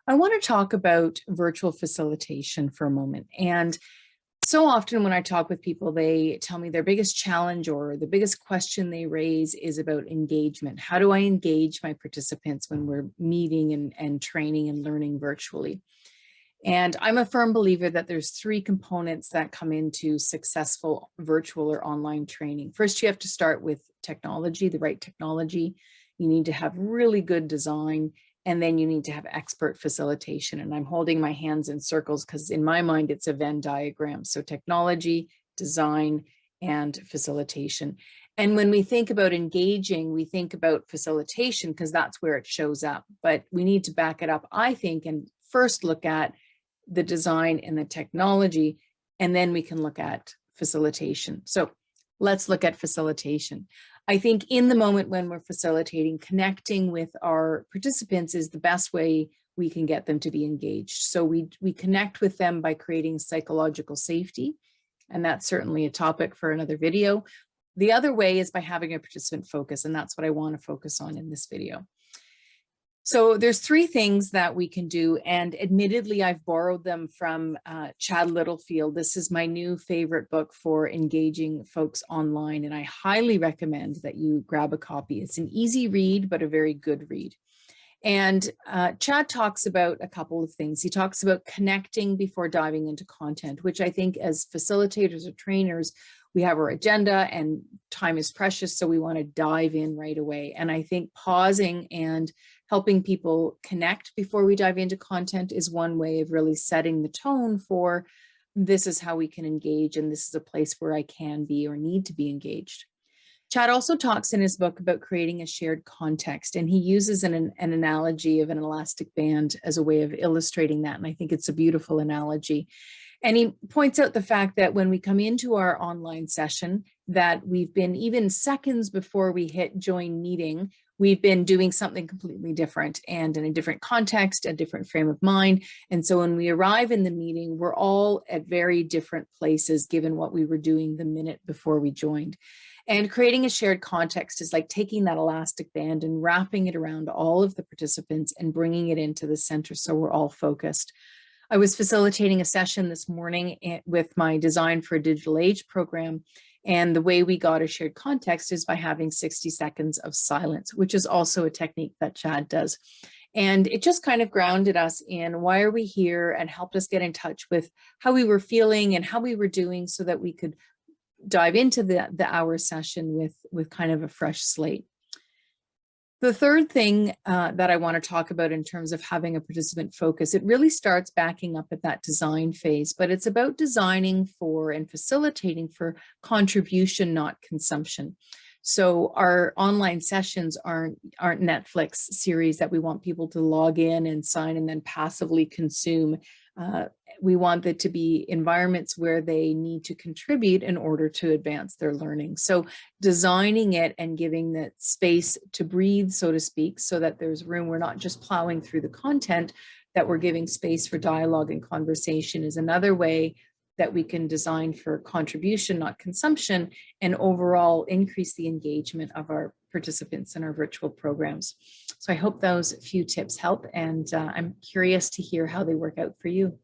I want to talk about virtual facilitation for a moment. And so often when I talk with people, they tell me their biggest challenge or the biggest question they raise is about engagement. How do I engage my participants when we're meeting and training and learning virtually? And I'm a firm believer that there's three components that come into successful virtual or online training. First, you have to start with technology, the right technology. You need to have really good design, and then you need to have expert facilitation. And I'm holding my hands in circles because in my mind, it's a Venn diagram. So technology, design, and facilitation. And when we think about engaging, we think about facilitation because that's where it shows up. But we need to back it up, I think, and first look at the design and the technology, and then we can look at facilitation. So let's look at facilitation. I think in the moment when we're facilitating, connecting with our participants is the best way we can get them to be engaged. So we connect with them by creating psychological safety, and that's certainly a topic for another video. The other way is by having a participant focus, and that's what I want to focus on in this video. So there's three things that we can do, and admittedly, I've borrowed them from Chad Littlefield. This is my new favorite book for engaging folks online, and I highly recommend that you grab a copy. It's an easy read, but a very good read. And Chad talks about a couple of things. He talks about connecting before diving into content, which I think as facilitators or trainers, we have our agenda and time is precious, so we want to dive in right away. And I think pausing and helping people connect before we dive into content is one way of really setting the tone for this is how we can engage, and this is a place where I can be or need to be engaged. Chad also talks in his book about creating a shared context, and he uses an analogy of an elastic band as a way of illustrating that, and I think it's a beautiful analogy. And he points out the fact that when we come into our online session, that we've been even seconds before we hit join meeting, we've been doing something completely different and in a different context, a different frame of mind. And so when we arrive in the meeting, we're all at very different places given what we were doing the minute before we joined. And creating a shared context is like taking that elastic band and wrapping it around all of the participants and bringing it into the center so we're all focused. I was facilitating a session this morning with my Design for a Digital Age program, and the way we got a shared context is by having 60 seconds of silence, which is also a technique that Chad does. And it just kind of grounded us in why are we here and helped us get in touch with how we were feeling and how we were doing so that we could dive into the hour session with kind of a fresh slate. The third thing that I want to talk about in terms of having a participant focus, it really starts backing up at that design phase, but it's about designing for and facilitating for contribution, not consumption. So our online sessions aren't Netflix series that we want people to log in and sign and then passively consume. We want it to be environments where they need to contribute in order to advance their learning. So designing it and giving that space to breathe, so to speak, so that there's room. We're not just plowing through the content, that we're giving space for dialogue and conversation is another way that we can design for contribution, not consumption, and overall increase the engagement of our participants in our virtual programs. So I hope those few tips help, and I'm curious to hear how they work out for you.